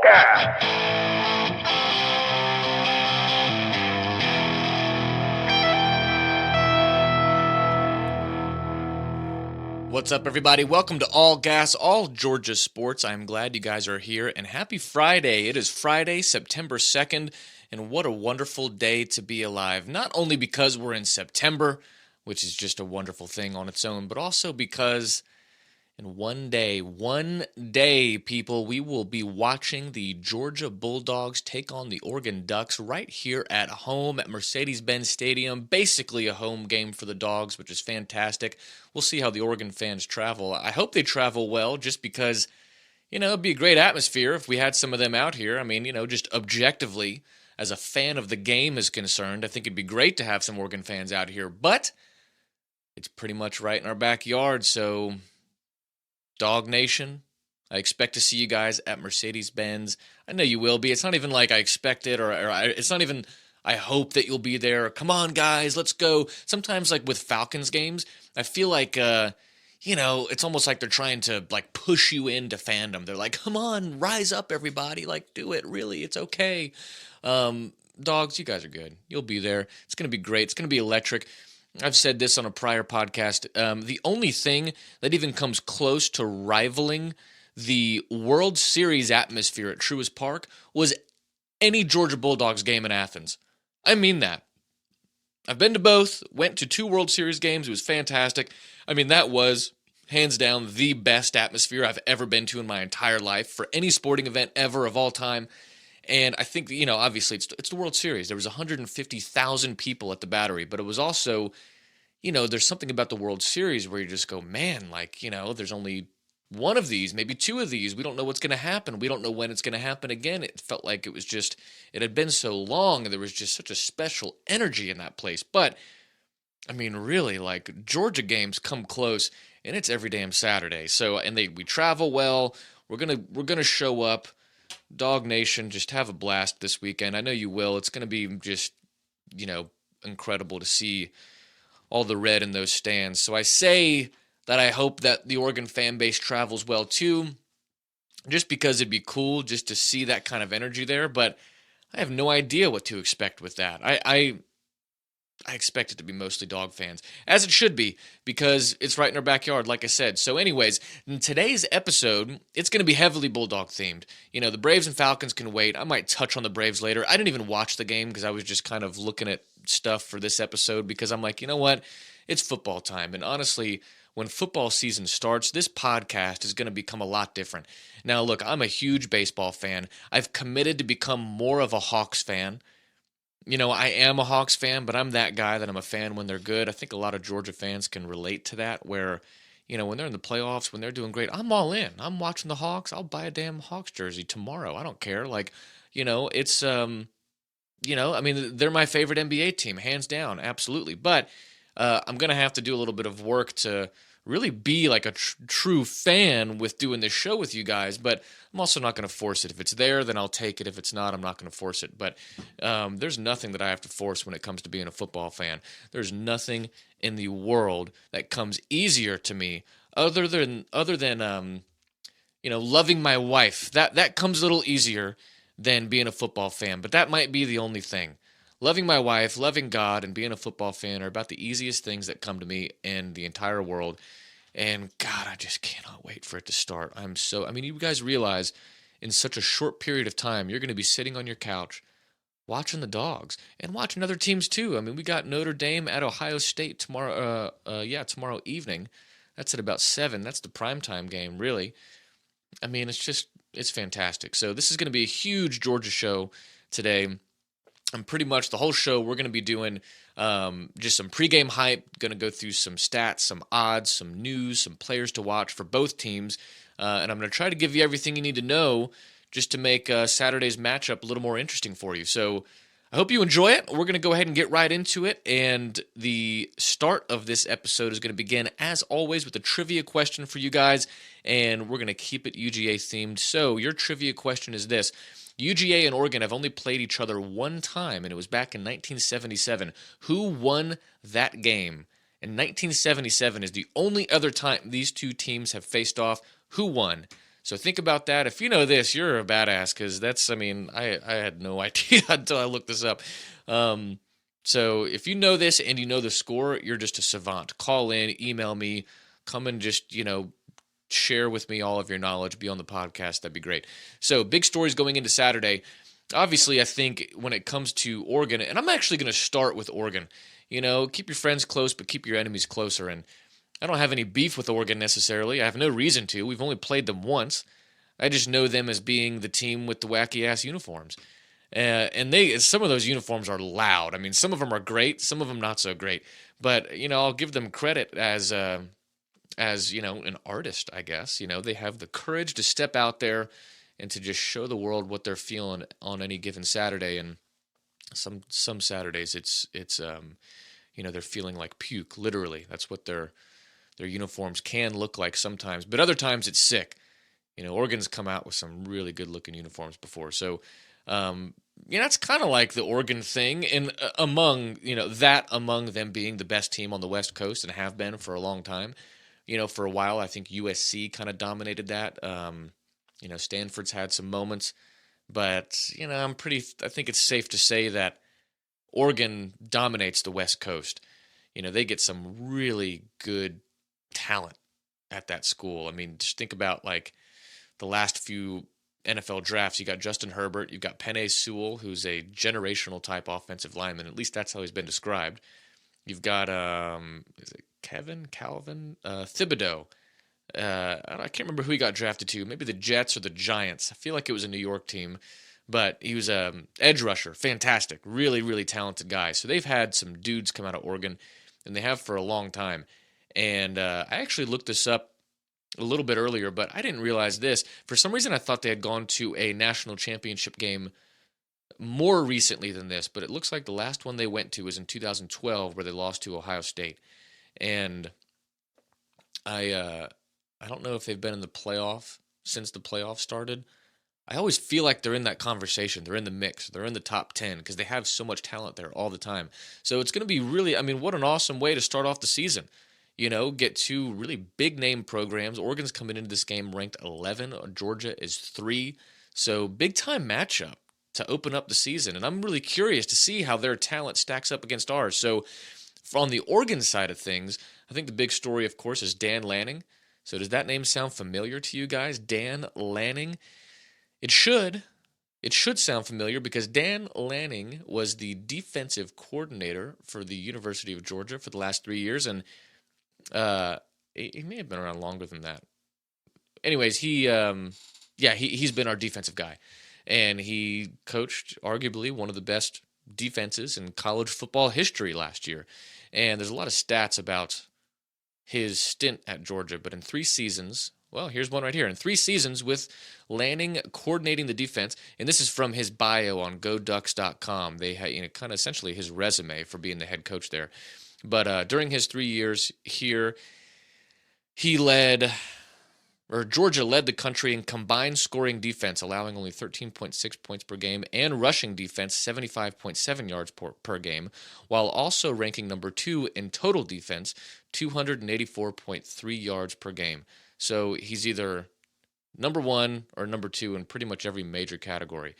gas. What's up, everybody? Welcome to All Gas, All Georgia Sports. I'm glad you guys are here, and happy Friday. It is Friday, September 2nd, and what a wonderful day to be alive. Not only because we're in September, which is just a wonderful thing on its own, but also because in one day, people, we will be watching the Georgia Bulldogs take on the Oregon Ducks right here at home at Mercedes-Benz Stadium. Basically a home game for the Dogs, which is fantastic. We'll see how the Oregon fans travel. I hope they travel well, just because, it'd be a great atmosphere if we had some of them out here. I mean, just objectively, as a fan of the game is concerned, I think it'd be great to have some Oregon fans out here. But it's pretty much right in our backyard, so Dog Nation, I expect to see you guys at Mercedes-Benz. I know you will be. It's not even like I expect it, or it's not even I hope that you'll be there. Come on, guys, let's go. Sometimes, like with Falcons games, I feel like, it's almost like they're trying to push you into fandom. They're like, come on, rise up, everybody. Do it, really. It's okay. Dogs, you guys are good. You'll be there. It's going to be great. It's going to be electric. I've said this on a prior podcast. The only thing that even comes close to rivaling the World Series atmosphere at Truist Park was any Georgia Bulldogs game in Athens. I mean that. I've been to both, went to 2 World Series games. It was fantastic. I mean, that was, hands down, the best atmosphere I've ever been to in my entire life for any sporting event ever of all time. And I think, obviously it's the World Series. There was 150,000 people at the Battery, but it was also, there's something about the World Series where you just go, man, there's only one of these, maybe 2 of these. We don't know what's going to happen. We don't know when it's going to happen again. It felt like it had been so long, and there was just such a special energy in that place. But, I mean, really, Georgia games come close, and it's every damn Saturday. So, and we travel well. We're gonna show up. Dog Nation, just have a blast this weekend. I know you will. It's going to be just, incredible to see all the red in those stands. So I say that I hope that the Oregon fan base travels well too, just because it'd be cool just to see that kind of energy there. But I have no idea what to expect with that. I expect it to be mostly Dog fans, as it should be, because it's right in our backyard, like I said. So anyways, in today's episode, it's going to be heavily Bulldog themed. The Braves and Falcons can wait. I might touch on the Braves later. I didn't even watch the game because I was just kind of looking at stuff for this episode because I'm like, you know what? It's football time. And honestly, when football season starts, this podcast is going to become a lot different. Now, look, I'm a huge baseball fan. I've committed to become more of a Hawks fan. I am a Hawks fan, but I'm that guy that I'm a fan when they're good. I think a lot of Georgia fans can relate to that, where, when they're in the playoffs, when they're doing great, I'm all in. I'm watching the Hawks. I'll buy a damn Hawks jersey tomorrow. I don't care. It's, I mean, they're my favorite NBA team, hands down, absolutely. But I'm going to have to do a little bit of work to really be like a true fan with doing this show with you guys, but I'm also not going to force it. If it's there, then I'll take it. If it's not, I'm not going to force it. But there's nothing that I have to force when it comes to being a football fan. There's nothing in the world that comes easier to me other than loving my wife. That comes a little easier than being a football fan, but that might be the only thing. Loving my wife, loving God, and being a football fan are about the easiest things that come to me in the entire world. And God, I just cannot wait for it to start. You guys realize in such a short period of time, you're going to be sitting on your couch watching the Dogs and watching other teams too. I mean, we got Notre Dame at Ohio State tomorrow evening. That's at about 7. That's the primetime game, really. I mean, it's fantastic. So this is going to be a huge Georgia show today. And pretty much the whole show, we're going to be doing just some pregame hype, going to go through some stats, some odds, some news, some players to watch for both teams. And I'm going to try to give you everything you need to know just to make Saturday's matchup a little more interesting for you. So I hope you enjoy it. We're going to go ahead and get right into it. And the start of this episode is going to begin, as always, with a trivia question for you guys. And we're going to keep it UGA themed. So your trivia question is this. UGA and Oregon have only played each other one time, and it was back in 1977. Who won that game? And 1977 is the only other time these two teams have faced off. Who won? So think about that. If you know this, you're a badass because I had no idea until I looked this up. Um, so if you know this and you know the score, you're just a savant. Call in, email me, come and just, share with me all of your knowledge, be on the podcast. That'd be great. So big stories going into Saturday. Obviously, I think when it comes to Oregon, and I'm actually going to start with Oregon, keep your friends close, but keep your enemies closer. And I don't have any beef with Oregon necessarily. I have no reason to. We've only played them once. I just know them as being the team with the wacky ass uniforms. And some of those uniforms are loud. I mean, some of them are great, some of them not so great. But I'll give them credit as an artist, I guess. They have the courage to step out there and to just show the world what they're feeling on any given Saturday. And some Saturdays it's they're feeling like puke, literally. That's what their uniforms can look like sometimes, but other times it's sick. Oregon's come out with some really good looking uniforms before. So it's kind of like the Oregon thing, and among them being the best team on the West Coast and have been for a long time. For a while, I think USC kind of dominated that. Stanford's had some moments, but I think it's safe to say that Oregon dominates the West Coast. They get some really good talent at that school. I mean, just think about like the last few NFL drafts. You got Justin Herbert, you've got Penei Sewell, who's a generational type offensive lineman. At least that's how he's been described. You've got is it Calvin Thibodeau. I can't remember who he got drafted to. Maybe the Jets or the Giants. I feel like it was a New York team, but he was a edge rusher. Fantastic, really, really talented guy. So they've had some dudes come out of Oregon, and they have for a long time. And I actually looked this up a little bit earlier, but I didn't realize this. For some reason, I thought they had gone to a national championship game more recently than this, but it looks like the last one they went to was in 2012, where they lost to Ohio State. And I don't know if they've been in the playoff since the playoff started. I always feel like they're in that conversation. They're in the mix. They're in the top 10 because they have so much talent there all the time. So it's going to be really, what an awesome way to start off the season. Get two really big name programs. Oregon's coming into this game ranked 11. Georgia is 3. So big time matchup to open up the season. And I'm really curious to see how their talent stacks up against ours. So on the Oregon side of things, I think the big story, of course, is Dan Lanning. So does that name sound familiar to you guys? Dan Lanning? It should. It should sound familiar because Dan Lanning was the defensive coordinator for the University of Georgia for the last 3 years, and he may have been around longer than that. Anyways, he's been our defensive guy, and he coached arguably one of the best defenses in college football history last year. And there's a lot of stats about his stint at Georgia, but in 3 seasons, well, here's one right here. In 3 seasons with Lanning coordinating the defense, and this is from his bio on GoDucks.com. They had kind of essentially his resume for being the head coach there. But during his 3 years here, Georgia led the country in combined scoring defense, allowing only 13.6 points per game, and rushing defense, 75.7 yards per game, while also ranking number 2 in total defense, 284.3 yards per game. So he's either number 1 or number 2 in pretty much every major category.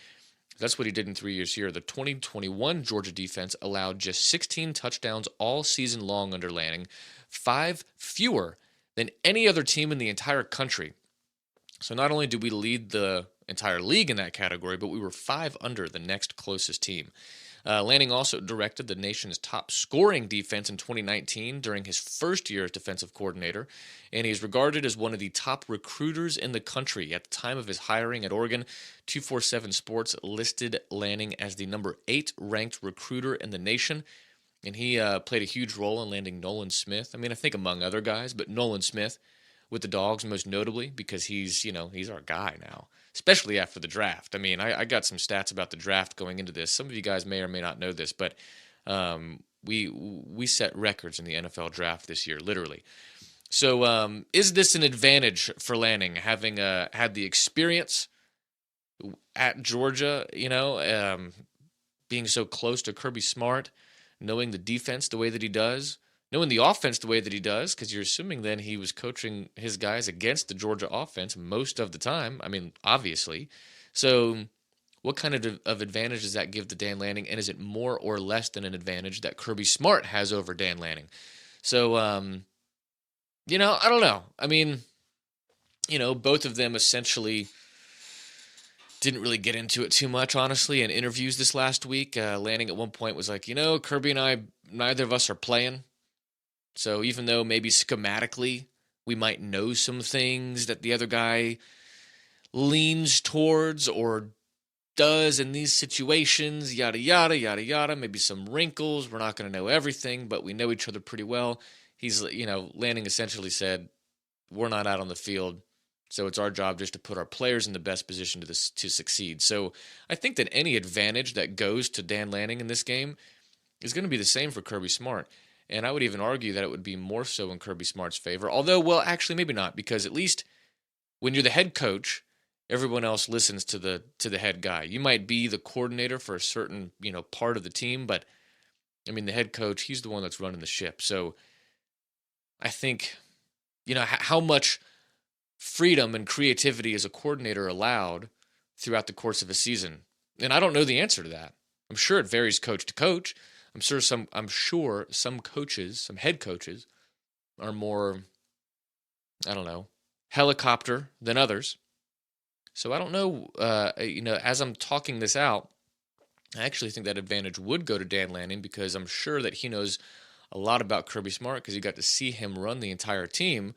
That's what he did in 3 years here. The 2021 Georgia defense allowed just 16 touchdowns all season long under Lanning, 5 fewer than any other team in the entire country. So not only did we lead the entire league in that category, but we were 5 under the next closest team. Lanning also directed the nation's top scoring defense in 2019 during his first year as defensive coordinator, and he's regarded as one of the top recruiters in the country. At the time of his hiring at Oregon, 247 Sports listed Lanning as the number 8 ranked recruiter in the nation, and he played a huge role in landing Nolan Smith. I think among other guys, but Nolan Smith with the Dogs most notably because he's our guy now, especially after the draft. I got some stats about the draft going into this. Some of you guys may or may not know this, but we set records in the NFL draft this year, literally. So is this an advantage for Lanning, having had the experience at Georgia, being so close to Kirby Smart, knowing the defense the way that he does, knowing the offense the way that he does, because you're assuming then he was coaching his guys against the Georgia offense most of the time. I mean, obviously. So what kind of advantage does that give to Dan Lanning? And is it more or less than an advantage that Kirby Smart has over Dan Lanning? So, I don't know. I mean, both of them essentially didn't really get into it too much, honestly, in interviews this last week. Lanning at one point was like, Kirby and I, neither of us are playing. So even though maybe schematically we might know some things that the other guy leans towards or does in these situations, yada, yada, yada, yada, maybe some wrinkles. We're not going to know everything, but we know each other pretty well. Lanning essentially said, we're not out on the field, so it's our job just to put our players in the best position to succeed. So I think that any advantage that goes to Dan Lanning in this game is going to be the same for Kirby Smart. And I would even argue that it would be more so in Kirby Smart's favor. Although, well, actually, maybe not, because at least when you're the head coach, everyone else listens to the head guy. You might be the coordinator for a certain part of the team, but I mean the head coach, he's the one that's running the ship. So I think how much freedom and creativity is a coordinator allowed throughout the course of a season, and I don't know the answer to that. I'm sure it varies coach to coach. I'm sure some coaches, some head coaches, are more, I don't know, helicopter than others. So I don't know, as I'm talking this out, I actually think that advantage would go to Dan Lanning because I'm sure that he knows a lot about Kirby Smart because you got to see him run the entire team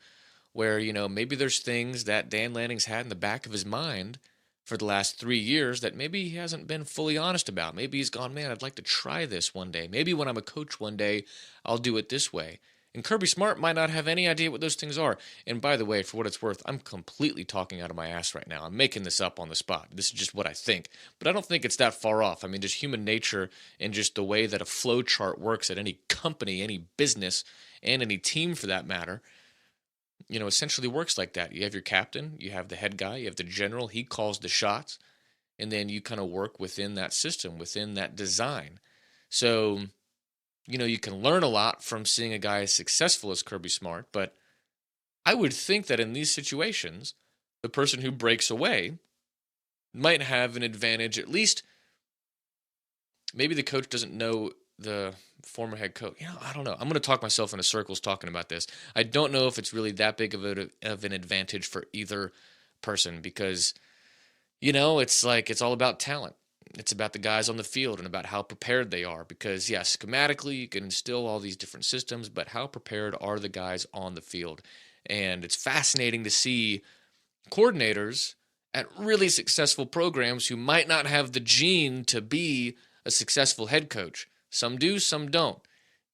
where, maybe there's things that Dan Lanning's had in the back of his mind for the last 3 years that maybe he hasn't been fully honest about. Maybe he's gone, man, I'd like to try this one day. Maybe when I'm a coach one day, I'll do it this way. And Kirby Smart might not have any idea what those things are. And by the way, for what it's worth, I'm completely talking out of my ass right now. I'm making this up on the spot. This is just what I think. But I don't think it's that far off. I mean, just human nature and just the way that a flow chart works at any company, any business, and any team for that matter, essentially works like that. You have your captain, you have the head guy, you have the general, he calls the shots, and then you kind of work within that system, within that design. So, you can learn a lot from seeing a guy as successful as Kirby Smart, but I would think that in these situations, the person who breaks away might have an advantage. At least maybe the coach doesn't know the former head coach. I don't know. I'm going to talk myself into circles talking about this. I don't know if it's really that big of an advantage for either person because, it's like it's all about talent. It's about the guys on the field and about how prepared they are because, yes, schematically you can instill all these different systems, but how prepared are the guys on the field? And it's fascinating to see coordinators at really successful programs who might not have the gene to be a successful head coach. Some do, some don't.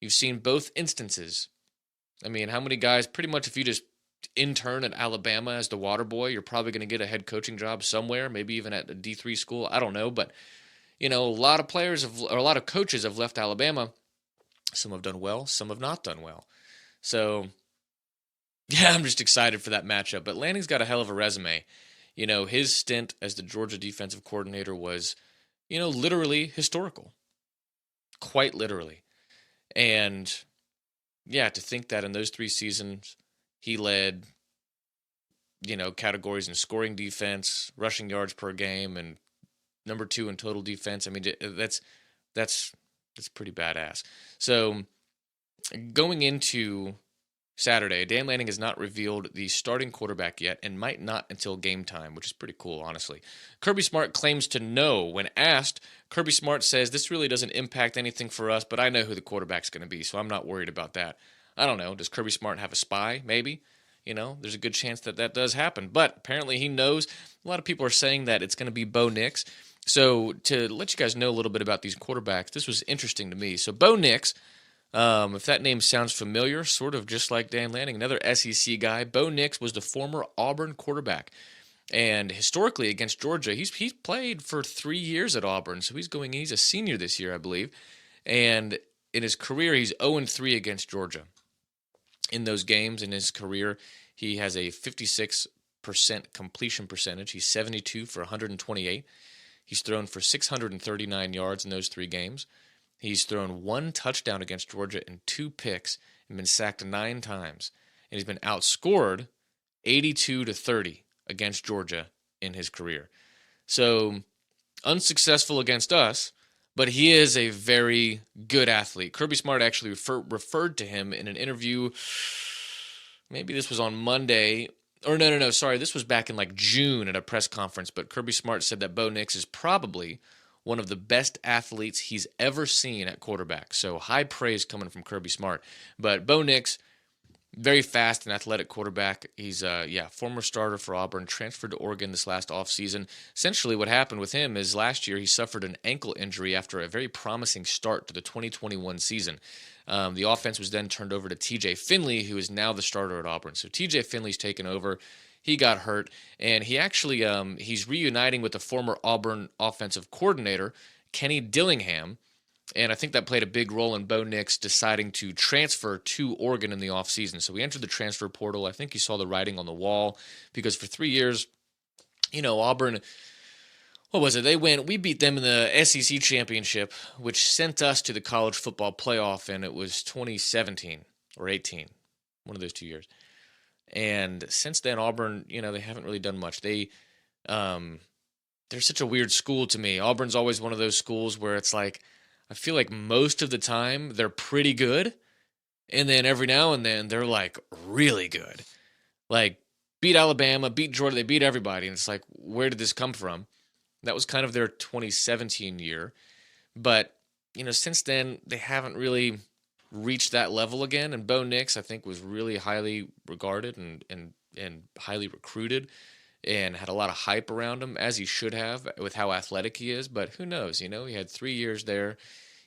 You've seen both instances. I mean, how many guys, pretty much if you just intern at Alabama as the water boy, you're probably going to get a head coaching job somewhere, maybe even at a D3 school. I don't know, but a lot of coaches have left Alabama. Some have done well, some have not done well. So, yeah, I'm just excited for that matchup. But Lanning's got a hell of a resume. His stint as the Georgia defensive coordinator was, literally historical. Quite literally. And, yeah, to think that in those 3 seasons, he led, categories in scoring defense, rushing yards per game, and number 2 in total defense. I mean, that's pretty badass. So going into Saturday, Dan Lanning has not revealed the starting quarterback yet and might not until game time, which is pretty cool, honestly. Kirby Smart claims to know. When asked, Kirby Smart says, this really doesn't impact anything for us, but I know who the quarterback's going to be, so I'm not worried about that. I don't know. Does Kirby Smart have a spy? Maybe. There's a good chance that does happen. But apparently he knows. A lot of people are saying that it's going to be Bo Nix. So to let you guys know a little bit about these quarterbacks, this was interesting to me. So Bo Nix, if that name sounds familiar, sort of just like Dan Lanning, another SEC guy, Bo Nix was the former Auburn quarterback. And historically against Georgia, he's played for 3 years at Auburn. So he's a senior this year, I believe. And in his career, he's 0-3 against Georgia. In those games in his career, he has a 56% completion percentage. He's 72 for 128. He's thrown for 639 yards in those 3 games. He's thrown 1 touchdown against Georgia and 2 picks, and been sacked 9 times. And he's been outscored 82-30 against Georgia in his career. So unsuccessful against us, but he is a very good athlete. Kirby Smart actually referred to him in an interview. Maybe this was on Monday. Or no, sorry. This was back in like June at a press conference. But Kirby Smart said that Bo Nix is probably one of the best athletes he's ever seen at quarterback. So high praise coming from Kirby Smart. But Bo Nix, very fast and athletic quarterback. He's former starter for Auburn, transferred to Oregon this last offseason. Essentially what happened with him is last year he suffered an ankle injury after a very promising start to the 2021 season. The offense was then turned over to TJ Finley, who is now the starter at Auburn. So TJ Finley's taken over. He got hurt, and he actually he's reuniting with the former Auburn offensive coordinator, Kenny Dillingham. And I think that played a big role in Bo Nix deciding to transfer to Oregon in the offseason. So he entered the transfer portal. I think he saw the writing on the wall because for 3 years, Auburn, what was it? We beat them in the SEC championship, which sent us to the college football playoff, and it was 2017 or 18, one of those 2 years. And since then, Auburn, they haven't really done much. They're such a weird school to me. Auburn's always one of those schools where it's like, I feel like most of the time they're pretty good, and then every now and then they're like really good. Like beat Alabama, beat Georgia, they beat everybody, and it's like, where did this come from? That was kind of their 2017 year, but since then they haven't really reached that level again. And Bo Nix, I think, was really highly regarded and highly recruited, and had a lot of hype around him, as he should have, with how athletic he is. But who knows? He had 3 years there.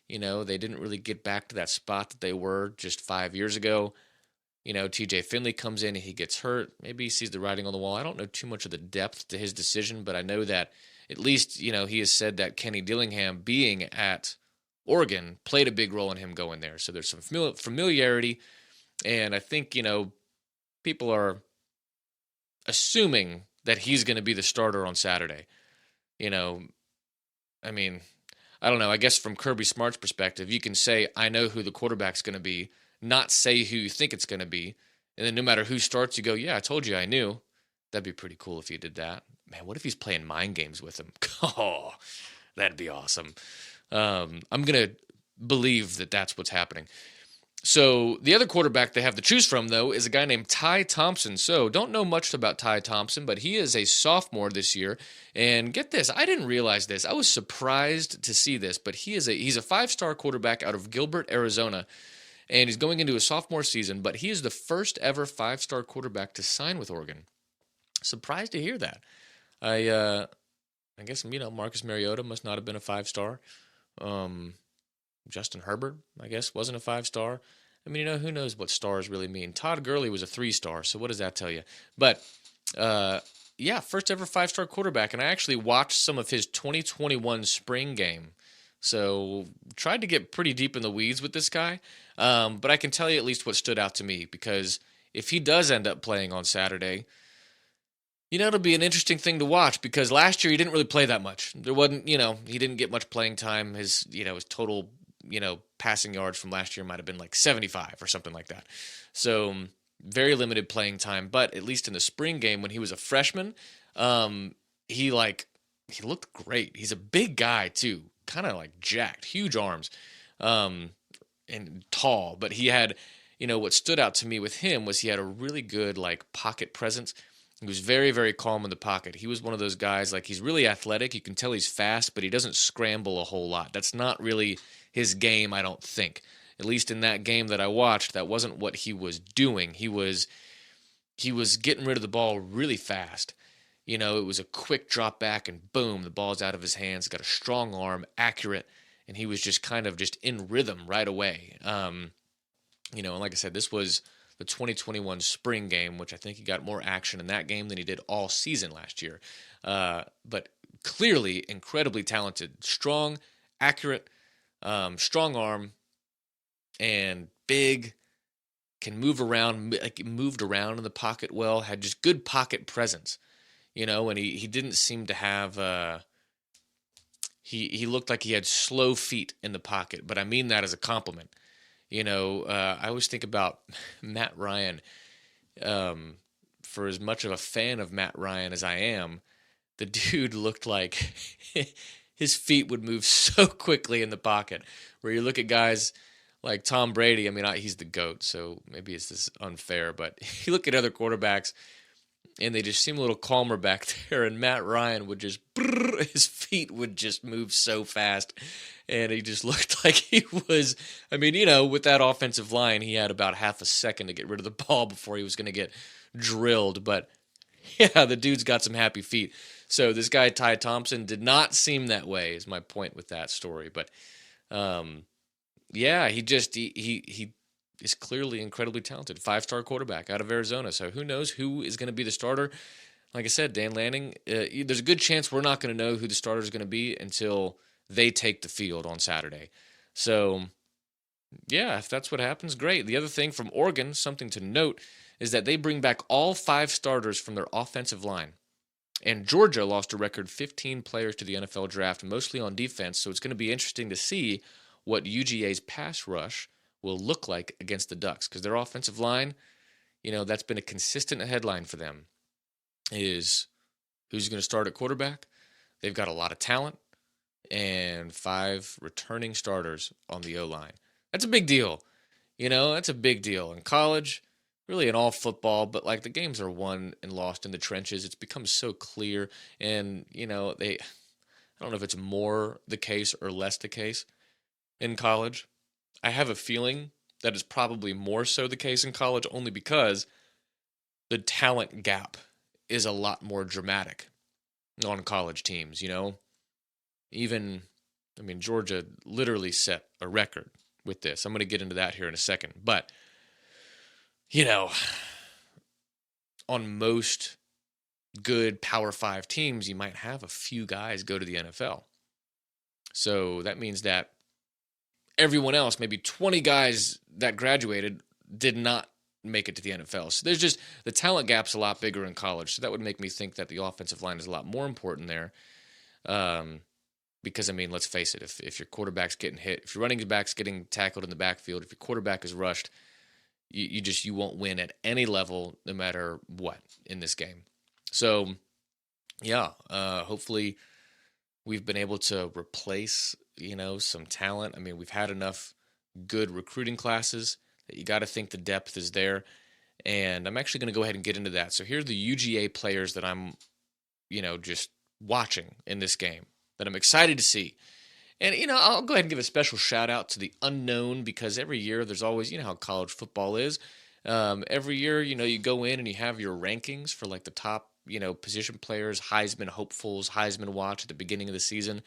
They didn't really get back to that spot that they were just 5 years ago. TJ Finley comes in and he gets hurt. Maybe he sees the writing on the wall. I don't know too much of the depth to his decision, but I know that at least, he has said that Kenny Dillingham being at Oregon played a big role in him going there. So there's some familiarity, and I think, people are assuming that he's going to be the starter on Saturday. I don't know. I guess from Kirby Smart's perspective, you can say, I know who the quarterback's going to be, not say who you think it's going to be. And then no matter who starts, you go, yeah, I told you I knew. That'd be pretty cool if you did that. Man, what if he's playing mind games with him? Oh, that'd be awesome. I'm going to believe that that's what's happening. So the other quarterback they have to choose from, though, is a guy named Ty Thompson. So don't know much about Ty Thompson, but he is a sophomore this year. And get this, I didn't realize this. I was surprised to see this, but he's a 5-star quarterback out of Gilbert, Arizona. And he's going into his sophomore season, but he is the first ever 5-star quarterback to sign with Oregon. Surprised to hear that. I guess, Marcus Mariota must not have been a 5-star. Justin Herbert, I guess, wasn't a 5-star. Who knows what stars really mean. Todd Gurley was a 3-star, so what does that tell you? But, first ever 5-star quarterback, and I actually watched some of his 2021 spring game. So, tried to get pretty deep in the weeds with this guy, but I can tell you at least what stood out to me, because if he does end up playing on Saturday, it'll be an interesting thing to watch, because last year he didn't really play that much. There wasn't, he didn't get much playing time. His total passing yards from last year might have been like 75 or something like that. So very limited playing time, but at least in the spring game when he was a freshman, he looked great. He's a big guy too, kind of like jacked, huge arms, and tall, but he had, what stood out to me with him was he had a really good pocket presence. He was very, very calm in the pocket. He was one of those guys, he's really athletic. You can tell he's fast, but he doesn't scramble a whole lot. That's not really his game, I don't think. At least in that game that I watched, that wasn't what he was doing. He was getting rid of the ball really fast. It was a quick drop back and boom, the ball's out of his hands. Got a strong arm, accurate, and he was just kind of just in rhythm right away. And like I said, this was the 2021 spring game, which I think he got more action in that game than he did all season last year. But clearly incredibly talented, strong, accurate, strong arm, and big, can move around, moved around in the pocket well, had just good pocket presence, and he didn't seem to have, he looked like he had slow feet in the pocket, but I mean that as a compliment. I always think about Matt Ryan. For as much of a fan of Matt Ryan as I am, the dude looked like his feet would move so quickly in the pocket. Where you look at guys like Tom Brady, I mean, he's the GOAT, so maybe it's this unfair, but you look at other quarterbacks and they just seem a little calmer back there, and Matt Ryan would just, his feet would just move so fast, and he just looked like he was, I mean, with that offensive line, he had about half a second to get rid of the ball before he was going to get drilled, but yeah, the dude's got some happy feet. So this guy, Ty Thompson, did not seem that way, is my point with that story. But yeah, he is clearly incredibly talented. 5-star quarterback out of Arizona. So who knows who is going to be the starter? Like I said, Dan Lanning, there's a good chance we're not going to know who the starter is going to be until they take the field on Saturday. So yeah, if that's what happens, great. The other thing from Oregon, something to note, is that they bring back all 5 starters from their offensive line. And Georgia lost a record 15 players to the NFL draft, mostly on defense, so it's going to be interesting to see what UGA's pass rush will look like against the Ducks, because their offensive line, that's been a consistent headline for them, is who's going to start at quarterback. They've got a lot of talent and 5 returning starters on the O-line. That's a big deal. That's a big deal. In college, really in all football, but like the games are won and lost in the trenches. It's become so clear, and I don't know if it's more the case or less the case in college. I have a feeling that it's probably more so the case in college, only because the talent gap is a lot more dramatic on college teams. Georgia literally set a record with this. I'm going to get into that here in a second, but on most good Power 5 teams, you might have a few guys go to the NFL. So that means that everyone else, maybe 20 guys that graduated, did not make it to the NFL. So there's just, the talent gap's a lot bigger in college. So that would make me think that the offensive line is a lot more important there. Because, let's face it, if your quarterback's getting hit, if your running back's getting tackled in the backfield, if your quarterback is rushed, you won't win at any level, no matter what, in this game. So, yeah, hopefully we've been able to replace, some talent. We've had enough good recruiting classes that you got to think the depth is there. And I'm actually going to go ahead and get into that. So here are the UGA players that I'm, just watching in this game that I'm excited to see. And, I'll go ahead and give a special shout out to the unknown, because every year there's always, how college football is. Every year, you go in and you have your rankings for like the top, position players, Heisman hopefuls, Heisman watch at the beginning of the season.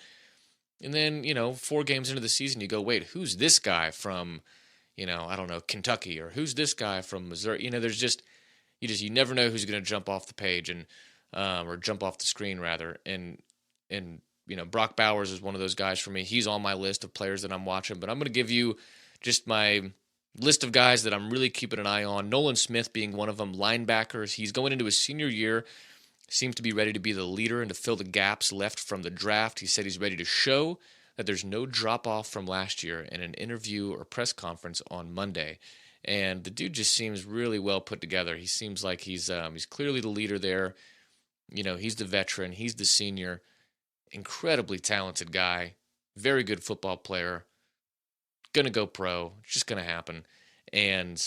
And then, 4 games into the season, you go, wait, who's this guy from, I don't know, Kentucky, or who's this guy from Missouri? There's just, you never know who's going to jump off the page and, or jump off the screen rather. And, Brock Bowers is one of those guys for me. He's on my list of players that I'm watching, but I'm going to give you just my list of guys that I'm really keeping an eye on. Nolan Smith being one of them, linebackers. He's going into his senior year, seems to be ready to be the leader and to fill the gaps left from the draft. He said he's ready to show that there's no drop-off from last year in an interview or press conference on Monday. And the dude just seems really well put together. He seems like he's clearly the leader there. He's the veteran. He's the senior. Incredibly talented guy, very good football player, gonna go pro, it's just gonna happen. And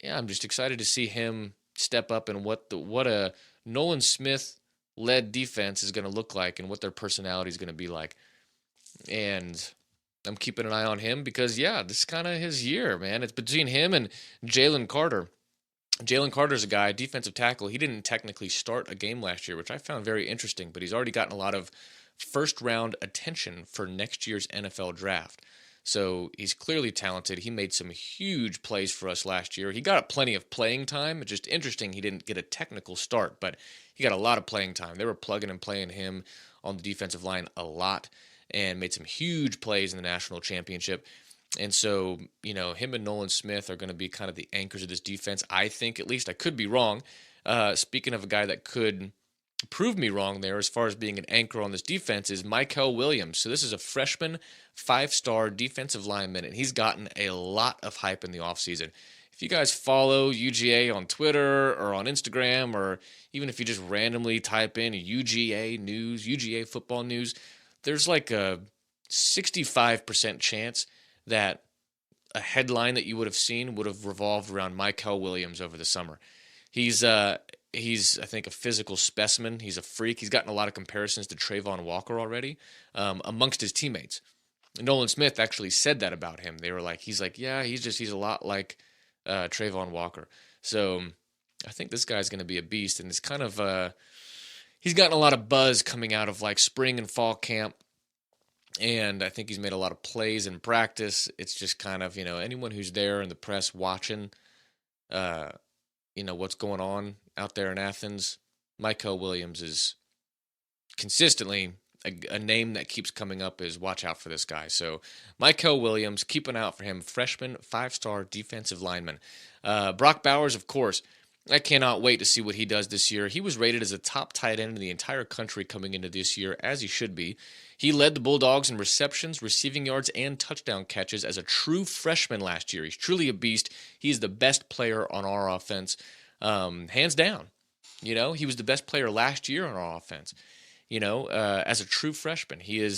yeah, I'm just excited to see him step up and what a Nolan Smith led defense is gonna look like and what their personality is gonna be like. And I'm keeping an eye on him because this is kind of his year, man. It's between him and Jalen Carter. Jalen Carter's a guy, defensive tackle. He didn't technically start a game last year, which I found very interesting, but he's already gotten a lot of first-round attention for next year's NFL draft. So he's clearly talented. He made some huge plays for us last year. He got plenty of playing time. It's just interesting he didn't get a technical start, but he got a lot of playing time. They were plugging and playing him on the defensive line a lot and made some huge plays in the national championship. And so, him and Nolan Smith are going to be kind of the anchors of this defense, I think, at least. I could be wrong. Speaking of a guy that could proved me wrong there as far as being an anchor on this defense is Mykel Williams. So this is a freshman 5-star defensive lineman, and he's gotten a lot of hype in the offseason. If you guys follow UGA on Twitter or on Instagram, or even if you just randomly type in UGA news, UGA football news, there's like a 65% chance that a headline that you would have seen would have revolved around Mykel Williams over the summer. He's I think, a physical specimen. He's a freak. He's gotten a lot of comparisons to Trayvon Walker already amongst his teammates. Nolan Smith actually said that about him. They were like, he's a lot like Trayvon Walker. So I think this guy's going to be a beast, and it's kind of he's gotten a lot of buzz coming out of like spring and fall camp. And I think he's made a lot of plays in practice. It's just kind of, anyone who's there in the press watching, what's going on out there in Athens, Mykel Williams is consistently a name that keeps coming up is watch out for this guy. So Mykel Williams, keep an eye out for him, freshman 5-star defensive lineman. Brock Bowers, of course, I cannot wait to see what he does this year. He was rated as a top tight end in the entire country coming into this year, as he should be. He led the Bulldogs in receptions, receiving yards, and touchdown catches as a true freshman last year. He's truly a beast. He's the best player on our offense, hands down. He was the best player last year on our offense. As a true freshman, he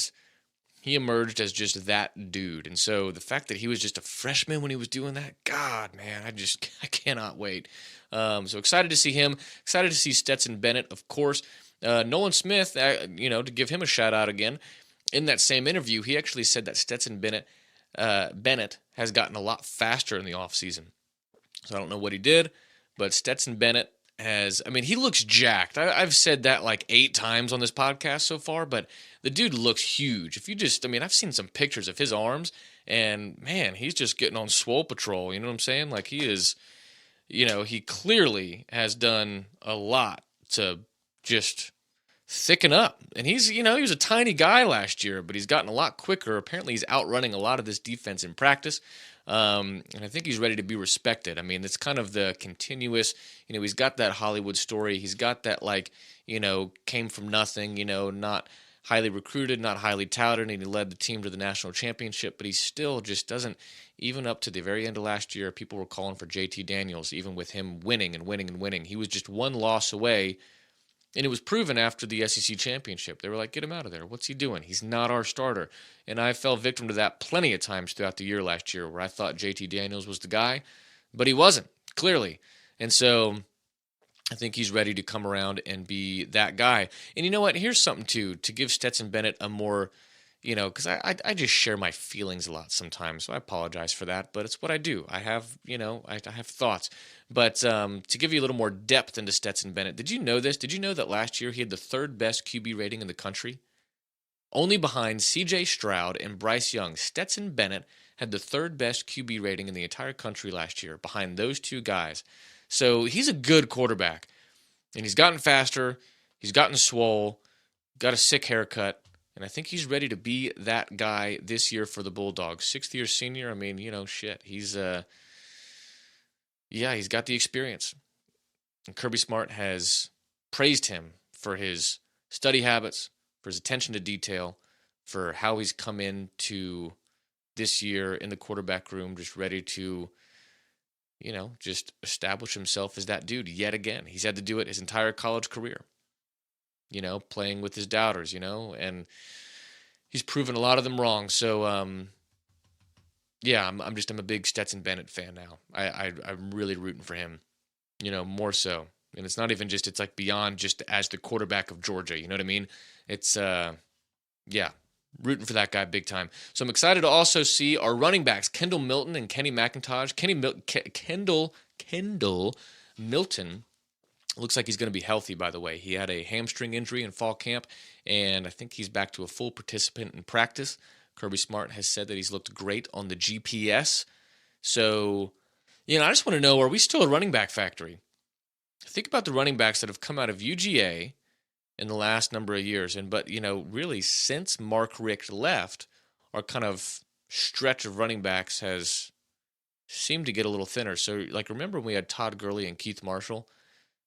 emerged as just that dude. And so the fact that he was just a freshman when he was doing that, God, man, I cannot wait. So excited to see him. Excited to see Stetson Bennett, of course. Nolan Smith, to give him a shout out again, in that same interview, he actually said that Stetson Bennett has gotten a lot faster in the offseason. So I don't know what he did, but Stetson Bennett he looks jacked. I've said that like 8 times on this podcast so far, but the dude looks huge. I've seen some pictures of his arms, and man, he's just getting on swole patrol. You know what I'm saying? Like he is, he clearly has done a lot to just thicken up. And he was a tiny guy last year, but he's gotten a lot quicker. Apparently he's outrunning a lot of this defense in practice. And I think he's ready to be respected. It's kind of the continuous, he's got that Hollywood story. He's got that, came from nothing, not highly recruited, not highly touted, and he led the team to the national championship, but he still just doesn't, even up to the very end of last year, people were calling for JT Daniels, even with him winning and winning and winning. He was just one loss away. And it was proven after the SEC championship. They were like, get him out of there. What's he doing? He's not our starter. And I fell victim to that plenty of times throughout the year last year where I thought JT Daniels was the guy, but he wasn't, clearly. And so I think he's ready to come around and be that guy. And you know what? Here's something, too, to give Stetson Bennett a more, because I just share my feelings a lot sometimes, so I apologize for that, but it's what I do. I have, I have thoughts. But to give you a little more depth into Stetson Bennett, did you know this? Did you know that last year he had the 3rd best QB rating in the country? Only behind C.J. Stroud and Bryce Young. Stetson Bennett had the 3rd best QB rating in the entire country last year, behind those 2 guys. So he's a good quarterback. And he's gotten faster. He's gotten swole. Got a sick haircut. And I think he's ready to be that guy this year for the Bulldogs. 6th-year senior, shit. He's got the experience. And Kirby Smart has praised him for his study habits, for his attention to detail, for how he's come into this year in the quarterback room, just ready to, just establish himself as that dude yet again. He's had to do it his entire college career, playing with his doubters, and he's proven a lot of them wrong. So, I'm a big Stetson Bennett fan now. I'm really rooting for him, more so. And it's not even just, it's like beyond just as the quarterback of Georgia, you know what I mean? It's, rooting for that guy big time. So I'm excited to also see our running backs, Kendall Milton and Kenny McIntosh. Kendall Milton looks like he's going to be healthy, by the way. He had a hamstring injury in fall camp, and I think he's back to a full participant in practice. Kirby Smart has said that he's looked great on the GPS. So, I just want to know, are we still a running back factory? Think about the running backs that have come out of UGA in the last number of years. But really since Mark Richt left, our kind of stretch of running backs has seemed to get a little thinner. So, remember when we had Todd Gurley and Keith Marshall?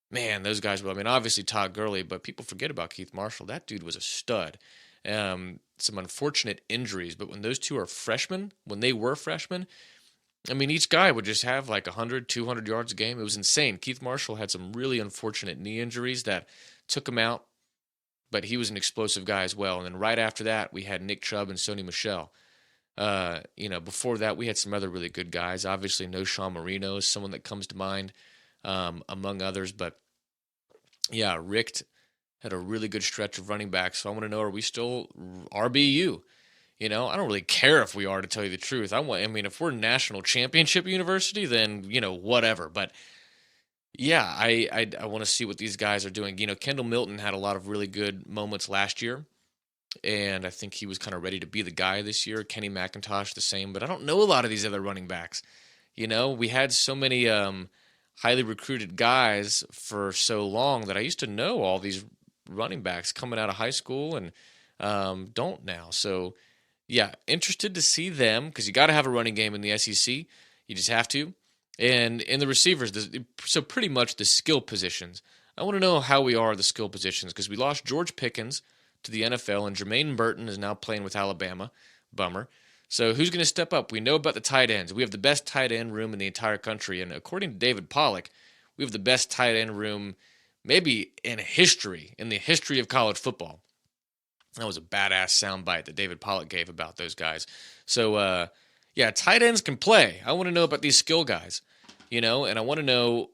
Man, those guys were, I mean, obviously Todd Gurley, but people forget about Keith Marshall. That dude was a stud. Some unfortunate injuries, but when those two are freshmen, when they were freshmen, I mean, each guy would just have like 100, 200 yards a game. It was insane. Keith Marshall had some really unfortunate knee injuries that took him out, but he was an explosive guy as well. And then right after that, we had Nick Chubb and Sony Michel. Before that, we had some other really good guys. Obviously, no Sean Marino is someone that comes to mind, among others. But yeah, Richt had a really good stretch of running backs. So I want to know, are we still RBU? I don't really care if we are, to tell you the truth. I mean, if we're national championship university, then, whatever. But yeah, I want to see what these guys are doing. Kendall Milton had a lot of really good moments last year, and I think he was kind of ready to be the guy this year. Kenny McIntosh the same, but I don't know a lot of these other running backs. We had so many highly recruited guys for so long that I used to know all these running backs coming out of high school and don't now. So yeah, interested to see them because you got to have a running game in the SEC. You just have to. And in the receivers, so pretty much the skill positions. I want to know how we are at the skill positions because we lost George Pickens to the NFL and Jermaine Burton is now playing with Alabama. Bummer. So who's going to step up? We know about the tight ends. We have the best tight end room in the entire country. And according to David Pollack, we have the best tight end room maybe in the history of college football. That was a badass soundbite that David Pollack gave about those guys. So, yeah, tight ends can play. I want to know about these skill guys, and I want to know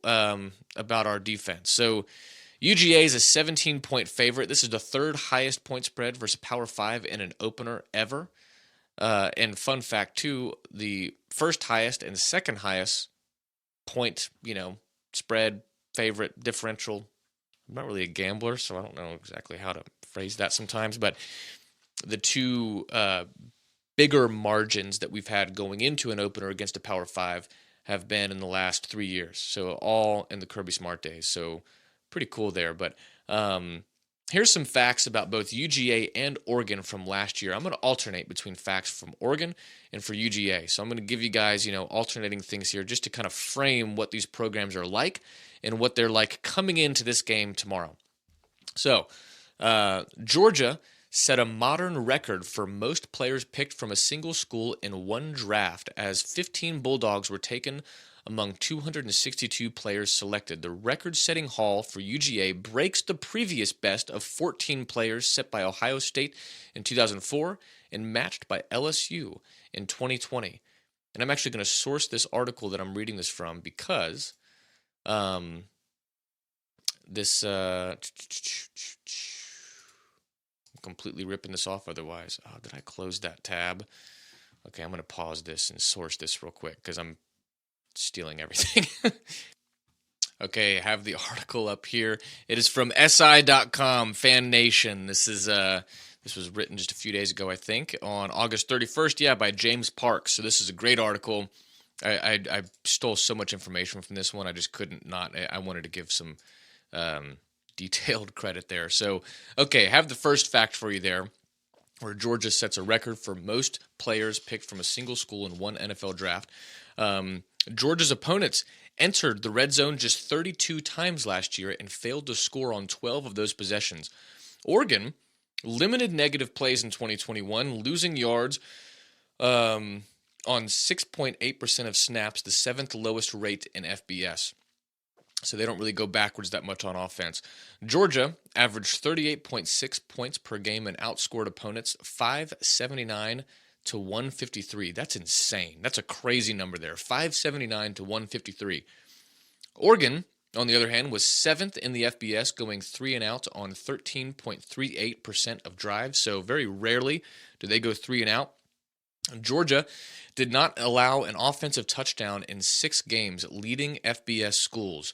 about our defense. So, UGA is a 17-point favorite. This is the third highest point spread versus Power 5 in an opener ever. And fun fact, too, the first highest and second highest point, spread, favorite, differential. I'm not really a gambler, so I don't know exactly how to phrase that sometimes, but the two bigger margins that we've had going into an opener against a Power 5 have been in the last 3 years, so all in the Kirby Smart days, so pretty cool there. But here's some facts about both UGA and Oregon from last year. I'm going to alternate between facts from Oregon and for UGA, so I'm going to give you guys, alternating things here just to kind of frame what these programs are like and what they're like coming into this game tomorrow. So, Georgia set a modern record for most players picked from a single school in one draft, as 15 Bulldogs were taken among 262 players selected. The record-setting haul for UGA breaks the previous best of 14 players set by Ohio State in 2004 and matched by LSU in 2020. And I'm actually going to source this article that I'm reading this from because this I'm completely ripping this off otherwise. Oh, did I close that tab? Okay, I'm going to pause this and source this real quick because I'm stealing everything. Okay, I have the article up here. It is from SI.com, Fan Nation. This was written just a few days ago, I think, on August 31st, by James Parks. So this is a great article. I stole so much information from this one, I just couldn't not. I wanted to give some detailed credit there. So, okay, I have the first fact for you there, where Georgia sets a record for most players picked from a single school in one NFL draft. Georgia's opponents entered the red zone just 32 times last year and failed to score on 12 of those possessions. Oregon limited negative plays in 2021, losing yards on 6.8% of snaps, the seventh lowest rate in FBS. So they don't really go backwards that much on offense. Georgia averaged 38.6 points per game and outscored opponents 579 to 153. That's insane. That's a crazy number there. 579 to 153. Oregon, on the other hand, was seventh in the FBS, going 3 and out on 13.38% of drives. So very rarely do they go 3 and out. Georgia did not allow an offensive touchdown in 6 games, leading FBS schools.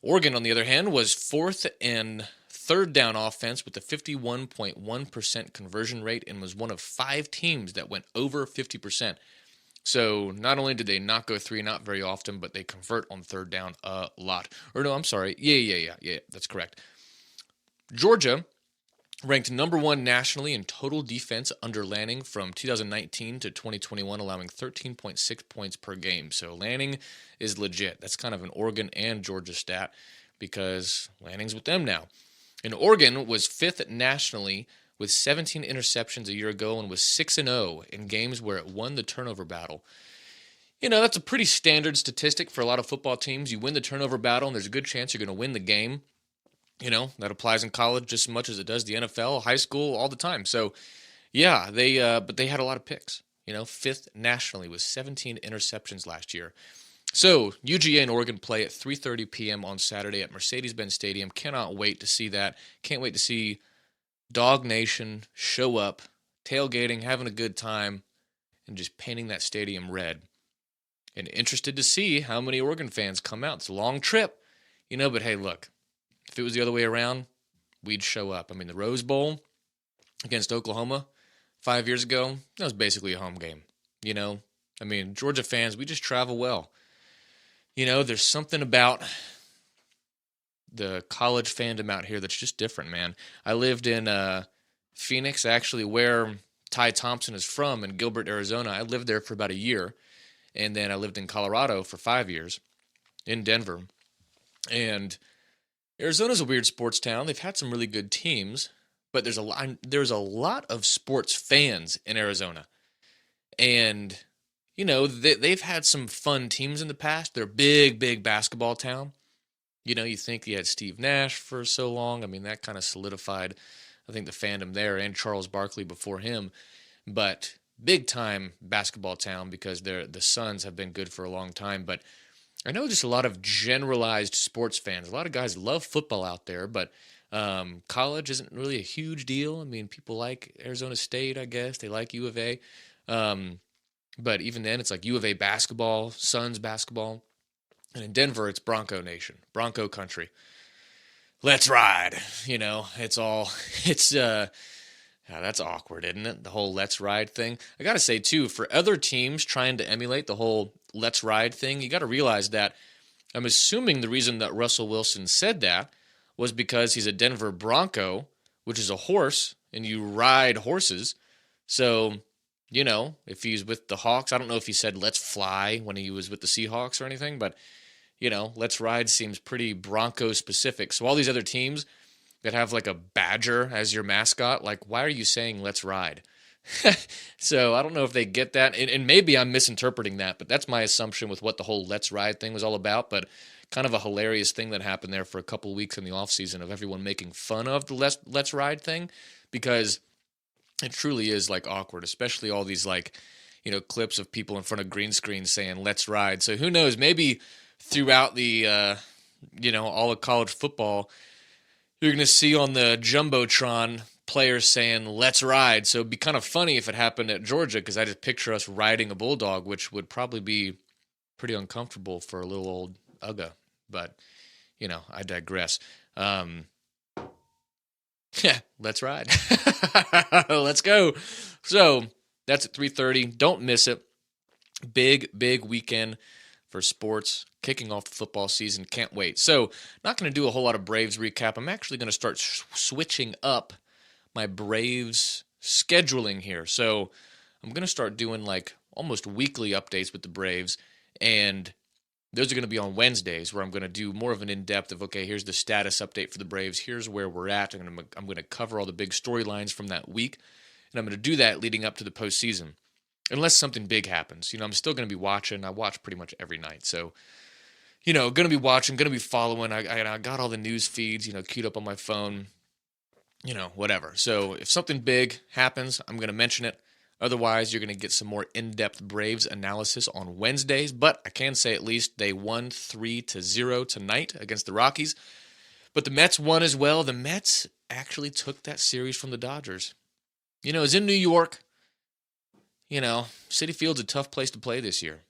Oregon, on the other hand, was fourth in third down offense with a 51.1% conversion rate and was one of 5 teams that went over 50%. So not only did they not go 3 and out very often, but they convert on third down a lot. Or no, I'm sorry. Yeah, that's correct. Georgia ranked number 1 nationally in total defense under Lanning from 2019 to 2021, allowing 13.6 points per game. So Lanning is legit. That's kind of an Oregon and Georgia stat. because Lanning's with them now. And Oregon was 5th nationally with 17 interceptions a year ago and was 6-0 in games where it won the turnover battle. That's a pretty standard statistic for a lot of football teams. You win the turnover battle, and there's a good chance you're going to win the game. That applies in college just as much as it does the NFL, high school, all the time. So, yeah, but they had a lot of picks. 5th nationally with 17 interceptions last year. So, UGA and Oregon play at 3:30 p.m. on Saturday at Mercedes-Benz Stadium. Cannot wait to see that. Can't wait to see Dog Nation show up, tailgating, having a good time, and just painting that stadium red. And interested to see how many Oregon fans come out. It's a long trip, but hey, look. If it was the other way around, we'd show up. I mean, the Rose Bowl against Oklahoma 5 years ago, that was basically a home game. Georgia fans, we just travel well. There's something about the college fandom out here that's just different, man. I lived in Phoenix, actually, where Ty Thompson is from, in Gilbert, Arizona. I lived there for about a year, and then I lived in Colorado for 5 years, in Denver. And Arizona's a weird sports town. They've had some really good teams, but there's a lot of sports fans in Arizona. And, they've had some fun teams in the past. They're a big, big basketball town. You think you had Steve Nash for so long. I mean, that kind of solidified, I think, the fandom there, and Charles Barkley before him. But big-time basketball town because the Suns have been good for a long time. But I know just a lot of generalized sports fans. A lot of guys love football out there, but college isn't really a huge deal. I mean, people like Arizona State, I guess. They like U of A. But even then, it's like U of A basketball, Suns basketball. And in Denver, it's Bronco Nation, Bronco country. Let's ride. That's awkward, isn't it? The whole let's ride thing. I got to say, too, for other teams trying to emulate the whole let's ride thing, you got to realize that I'm assuming the reason that Russell Wilson said that was because he's a Denver Bronco, which is a horse, and you ride horses. So, if he's with the Hawks, I don't know if he said let's fly when he was with the Seahawks or anything, but, let's ride seems pretty Bronco specific. So all these other teams that have like a badger as your mascot, like, why are you saying let's ride? So I don't know if they get that, and maybe I'm misinterpreting that, but that's my assumption with what the whole let's ride thing was all about. But kind of a hilarious thing that happened there for a couple of weeks in the offseason of everyone making fun of the let's ride thing, because it truly is like awkward, especially all these clips of people in front of green screens saying let's ride. So who knows, maybe throughout the all of college football, you're going to see on the Jumbotron players saying, let's ride. So it'd be kind of funny if it happened at Georgia, because I just picture us riding a bulldog, which would probably be pretty uncomfortable for a little old Ugga. But, I digress. Let's ride. Let's go. So that's at 3:30. Don't miss it. Big, big weekend for sports, kicking off the football season. Can't wait. So, not going to do a whole lot of Braves recap. I'm actually going to start switching up my Braves scheduling here. So, I'm going to start doing almost weekly updates with the Braves, and those are going to be on Wednesdays, where I'm going to do more of an in-depth of, okay, here's the status update for the Braves. Here's where we're at. I'm going to cover all the big storylines from that week, and I'm going to do that leading up to the postseason. Unless something big happens. I'm still going to be watching. I watch pretty much every night. So, going to be watching, going to be following. I got all the news feeds, queued up on my phone, whatever. So if something big happens, I'm going to mention it. Otherwise, you're going to get some more in-depth Braves analysis on Wednesdays. But I can say at least they won 3-0 tonight against the Rockies. But the Mets won as well. The Mets actually took that series from the Dodgers. It's in New York. Citi Field's a tough place to play this year.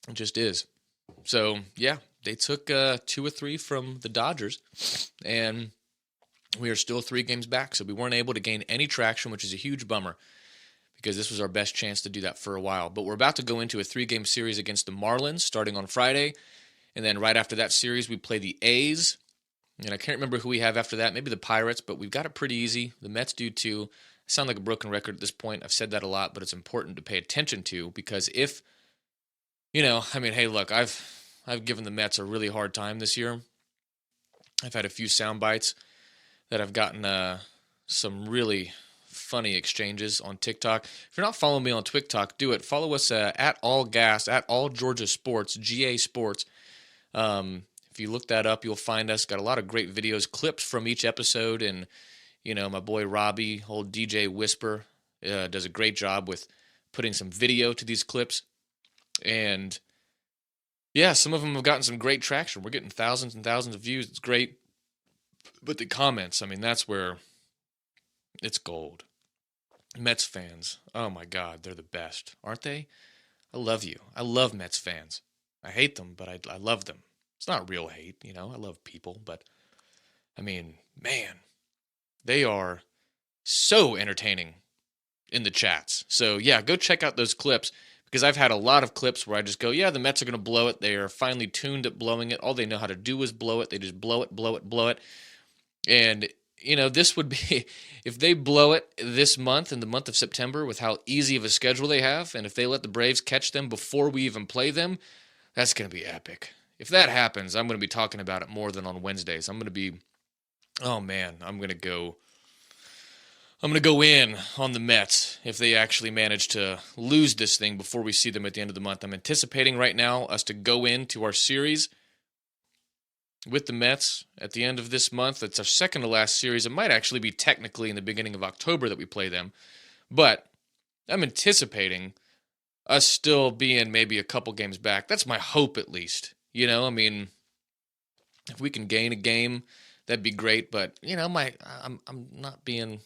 It just is. So, yeah, they took 2 or 3 from the Dodgers, and we are still 3 games back, so we weren't able to gain any traction, which is a huge bummer, because this was our best chance to do that for a while. But we're about to go into a 3-game series against the Marlins starting on Friday, and then right after that series, we play the A's, and I can't remember who we have after that, maybe the Pirates, but we've got it pretty easy. The Mets do too. I sound like a broken record at this point. I've said that a lot, but it's important to pay attention to, because if, hey, look, I've I've given the Mets a really hard time this year. I've had a few sound bites that I've gotten some really funny exchanges on TikTok. If you're not following me on TikTok, do it. Follow us at All Gas, at All Georgia Sports, GA Sports. If you look that up, you'll find us. Got a lot of great videos, clips from each episode, and my boy Robbie, old DJ Whisper, does a great job with putting some video to these clips. And yeah, some of them have gotten some great traction. We're getting thousands and thousands of views. It's great. But the comments, I mean, that's where it's gold. Mets fans, oh my God, they're the best, aren't they? I love you. I love Mets fans. I hate them, but I love them. It's not real hate, I love people, but I mean, man, they are so entertaining in the chats. So yeah, go check out those clips, because I've had a lot of clips where I just go, yeah, the Mets are going to blow it. They are finally tuned at blowing it. All they know how to do is blow it. They just blow it, blow it, blow it. And, this would be, if they blow it this month, in the month of September, with how easy of a schedule they have, and if they let the Braves catch them before we even play them, that's going to be epic. If that happens, I'm going to be talking about it more than on Wednesdays. I'm going to be, oh man, I'm going to go in on the Mets if they actually manage to lose this thing before we see them at the end of the month. I'm anticipating right now us to go into our series with the Mets at the end of this month. It's our second to last series. It might actually be technically in the beginning of October that we play them. But I'm anticipating us still being maybe a couple games back. That's my hope, at least. I mean, if we can gain a game, that'd be great. But, I'm not being...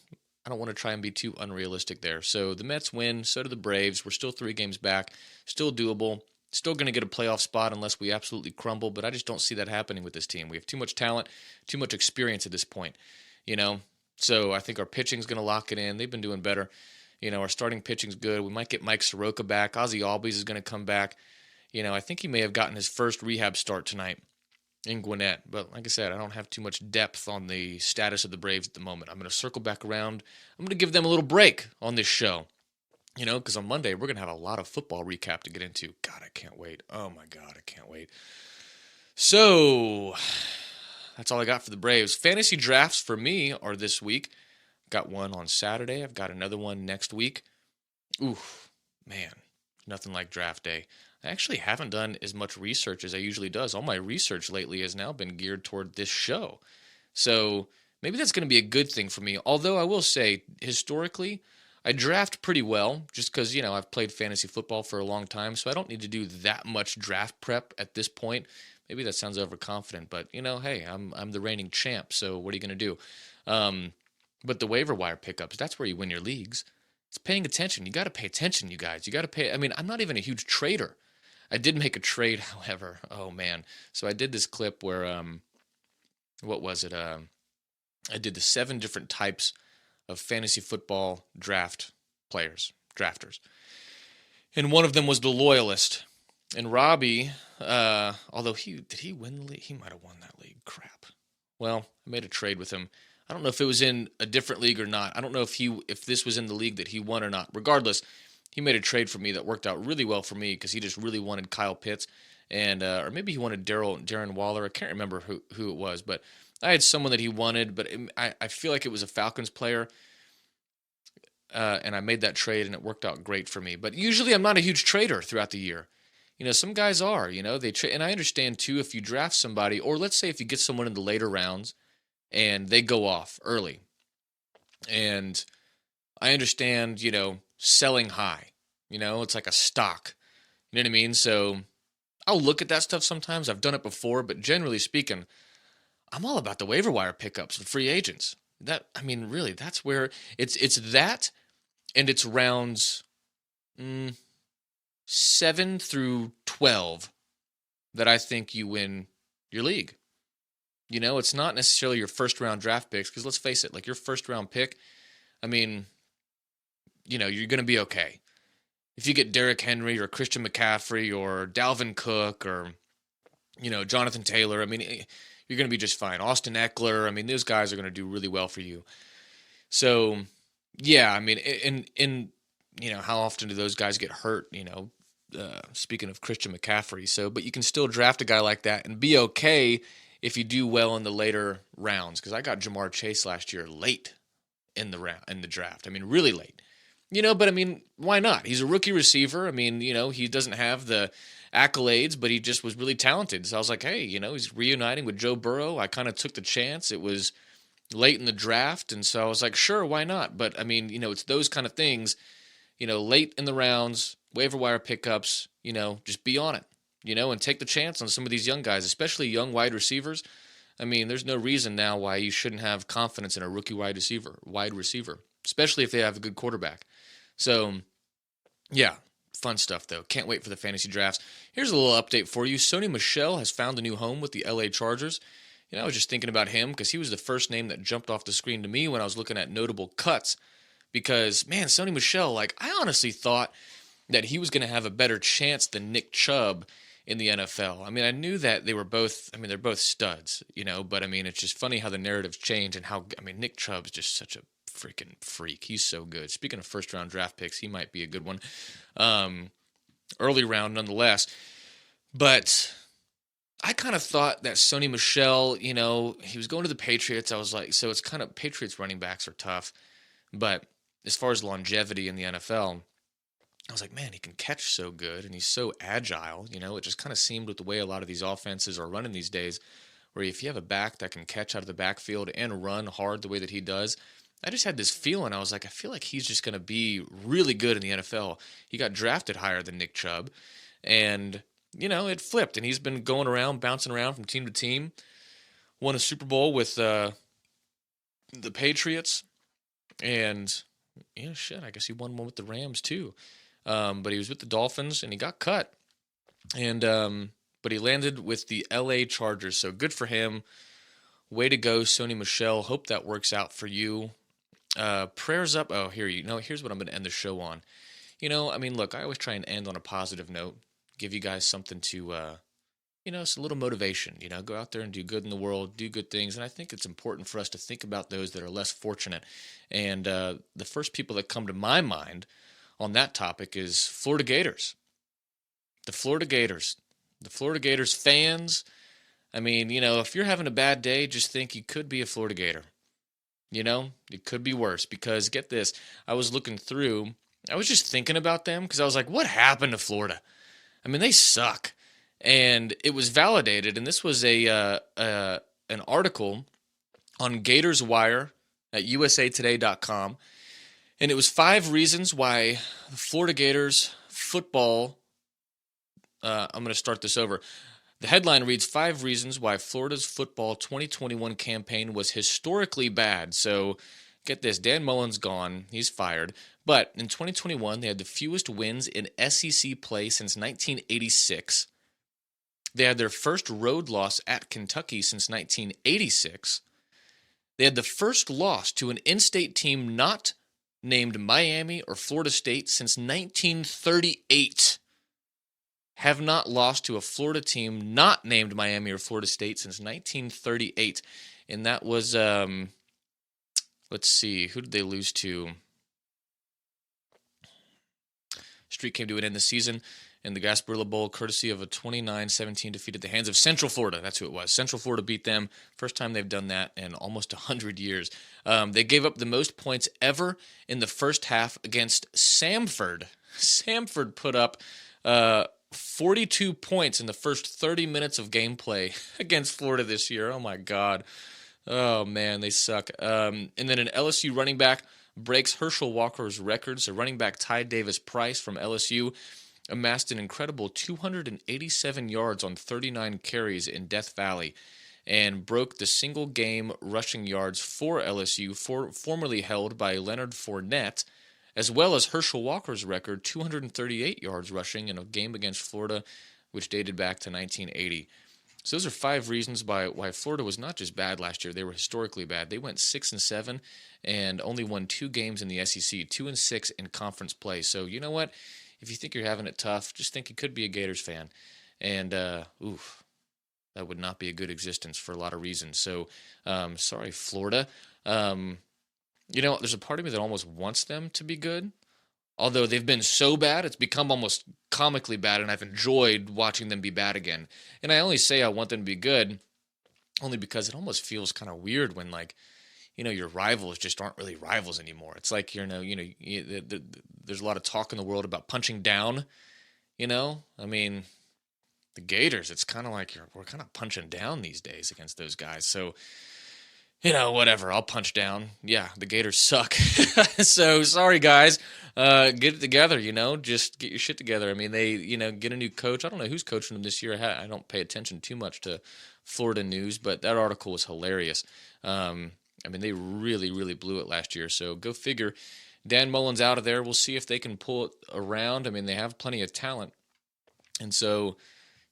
I don't want to try and be too unrealistic there. So the Mets win, so do the Braves. We're still 3 games back, still doable, still going to get a playoff spot unless we absolutely crumble, but I just don't see that happening with this team. We have too much talent, too much experience at this point, So I think our pitching's going to lock it in. They've been doing better. Our starting pitching's good. We might get Mike Soroka back. Ozzie Albies is going to come back. I think he may have gotten his first rehab start tonight in Gwinnett. But like I said, I don't have too much depth on the status of the Braves at the moment. I'm going to circle back around. I'm going to give them a little break on this show, because on Monday we're going to have a lot of football recap to get into. God, I can't wait. Oh my God, I can't wait. So that's all I got for the Braves. Fantasy drafts for me are this week. Got one on Saturday. I've got another one next week. Ooh, man, nothing like draft day. I actually haven't done as much research as I usually do. All my research lately has now been geared toward this show. So maybe that's going to be a good thing for me. Although I will say, historically, I draft pretty well just because, I've played fantasy football for a long time. So I don't need to do that much draft prep at this point. Maybe that sounds overconfident, but, hey, I'm the reigning champ. So what are you going to do? But the waiver wire pickups, that's where you win your leagues. It's paying attention. You got to pay attention, you guys. You got to pay. I mean, I'm not even a huge trader. I did make a trade, however. Oh, man. So I did this clip where, what was it? I did the 7 different types of fantasy football drafters. And one of them was the loyalist. And Robbie, although did he win the league? He might have won that league. Crap. Well, I made a trade with him. I don't know if it was in a different league or not. I don't know if this was in the league that he won or not. Regardless, he made a trade for me that worked out really well for me because he just really wanted Kyle Pitts, and or maybe he wanted Darren Waller. I can't remember who it was, but I had someone that he wanted, but I feel like it was a Falcons player, and I made that trade, and it worked out great for me. But usually I'm not a huge trader throughout the year. Some guys are, they trade, and I understand too if you draft somebody, or let's say if you get someone in the later rounds, and they go off early. And I understand, selling high. It's like a stock. You know what I mean? So I'll look at that stuff sometimes. I've done it before, but generally speaking, I'm all about the waiver wire pickups and free agents. Really, that's where it's that, and it's rounds 7 through 12 that I think you win your league. It's not necessarily your first round draft picks, because let's face it, like your first round pick, you're going to be okay. If you get Derrick Henry or Christian McCaffrey or Dalvin Cook or, Jonathan Taylor, you're going to be just fine. Austin Eckler, those guys are going to do really well for you. So, yeah, how often do those guys get hurt? speaking of Christian McCaffrey. So, but you can still draft a guy like that and be okay if you do well in the later rounds. Because I got Jamar Chase last year late in the draft. I mean, really late. But I mean, why not? He's a rookie receiver. I mean, he doesn't have the accolades, but he just was really talented. So I was like, hey, he's reuniting with Joe Burrow. I kind of took the chance. It was late in the draft, and so I was like, sure, why not? But I mean, it's those kind of things, late in the rounds, waiver wire pickups, just be on it, and take the chance on some of these young guys, especially young wide receivers. I mean, there's no reason now why you shouldn't have confidence in a rookie wide receiver, especially if they have a good quarterback. So, yeah, fun stuff, though. Can't wait for the fantasy drafts. Here's a little update for you. Sony Michel has found a new home with the LA Chargers. I was just thinking about him because he was the first name that jumped off the screen to me when I was looking at notable cuts. Because, man, Sony Michel, I honestly thought that he was going to have a better chance than Nick Chubb in the NFL. I mean, I knew that they're both studs, but I mean, it's just funny how the narratives change and Nick Chubb's just such a freaking freak. He's so good. Speaking of first-round draft picks, he might be a good one. Early round, nonetheless. But I kind of thought that Sony Michel, he was going to the Patriots. I was like, so it's kind of, Patriots running backs are tough. But as far as longevity in the NFL, I was like, man, he can catch so good and he's so agile. It just kind of seemed with the way a lot of these offenses are running these days, where if you have a back that can catch out of the backfield and run hard the way that he does, I just had this feeling. I was like, I feel like he's just going to be really good in the NFL. He got drafted higher than Nick Chubb, and it flipped, and he's been going around, bouncing around from team to team. Won a Super Bowl with the Patriots, and I guess he won one with the Rams too. But he was with the Dolphins, and he got cut, and but he landed with the LA Chargers. So good for him. Way to go, Sony Michel. Hope that works out for you. Prayers up. Oh, here's what I'm going to end the show on. Look, I always try and end on a positive note. Give you guys something to, it's a little motivation. Go out there and do good in the world, do good things. And I think it's important for us to think about those that are less fortunate. And the first people that come to my mind on that topic is Florida Gators. The Florida Gators. The Florida Gators fans. I mean, if you're having a bad day, just think you could be a Florida Gator. It could be worse because, get this, I was looking through, I was just thinking about them because I was like, what happened to Florida? I mean, they suck. And it was validated, and this was an article on Gators Wire at usatoday.com, and it was 5 reasons why the Florida Gators football, I'm going to start this over. The headline reads, 5 reasons why Florida's football 2021 campaign was historically bad. So, get this, Dan Mullen's gone. He's fired. But in 2021, they had the fewest wins in SEC play since 1986. They had their first road loss at Kentucky since 1986. They had the first loss to an in-state team not named Miami or Florida State since 1938. Have not lost to a Florida team not named Miami or Florida State since 1938. And that was, let's see, who did they lose to? Streak came to an end this season in the Gasparilla Bowl, courtesy of a 29-17 defeat at the hands of Central Florida. That's who it was. Central Florida beat them. First time they've done that in almost 100 years. They gave up the most points ever in the first half against Samford. Samford put up 42 points in the first 30 minutes of gameplay against Florida this year. Oh, my God. Oh, man, they suck. And then an LSU running back breaks Herschel Walker's record. So running back Ty Davis Price from LSU amassed an incredible 287 yards on 39 carries in Death Valley and broke the single-game rushing yards for LSU, formerly held by Leonard Fournette, as well as Herschel Walker's record, 238 yards rushing in a game against Florida, which dated back to 1980. So those are 5 reasons why Florida was not just bad last year; they were historically bad. They went 6-7 and only won 2 games in the SEC, 2-6 in conference play. So you know what? If you think you're having it tough, just think you could be a Gators fan, and that would not be a good existence for a lot of reasons. So sorry, Florida. There's a part of me that almost wants them to be good, Although they've been so bad, it's become almost comically bad, and I've enjoyed watching them be bad again. And I only say I want them to be good only because it almost feels kind of weird when, like, your rivals just aren't really rivals anymore. It's like, there's a lot of talk in the world about punching down, I mean, the Gators, it's kind of like we're kind of punching down these days against those guys. So, whatever, I'll punch down. Yeah, the Gators suck. So, sorry, guys. Get it together, just get your shit together. I mean, they, get a new coach. I don't know who's coaching them this year. I don't pay attention too much to Florida news, but that article was hilarious. I mean, they really, really blew it last year. So, go figure. Dan Mullen's out of there. We'll see if they can pull it around. I mean, they have plenty of talent. And so,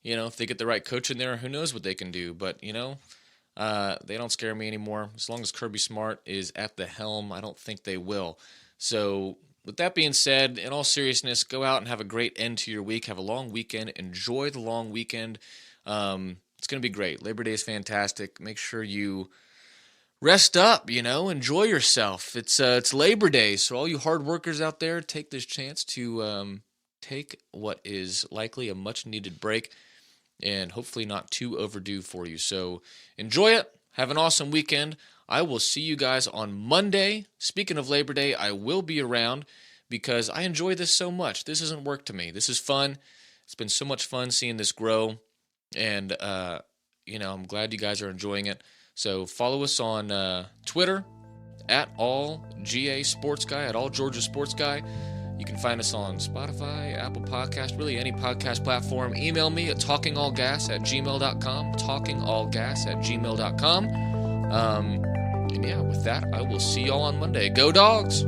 if they get the right coach in there, who knows what they can do. But, they don't scare me anymore. As long as Kirby Smart is at the helm, I don't think they will. So, with that being said, in all seriousness, go out and have a great end to your week. Have a long weekend. Enjoy the long weekend. It's going to be great. Labor Day is fantastic. Make sure you rest up, enjoy yourself. It's Labor Day, so all you hard workers out there, take this chance to take what is likely a much-needed break and hopefully not too overdue for you. So enjoy it. Have an awesome weekend. I will see you guys on Monday. Speaking of Labor Day, I will be around because I enjoy this so much. This isn't work to me. This is fun. It's been so much fun seeing this grow, and I'm glad you guys are enjoying it. So follow us on Twitter at AllGA Sports Guy, at All Georgia Sports Guy. You can find us on Spotify, Apple Podcast, really any podcast platform. Email me at talkingallgas@gmail.com, talkingallgas@gmail.com. And yeah, with that, I will see y'all on Monday. Go Dogs!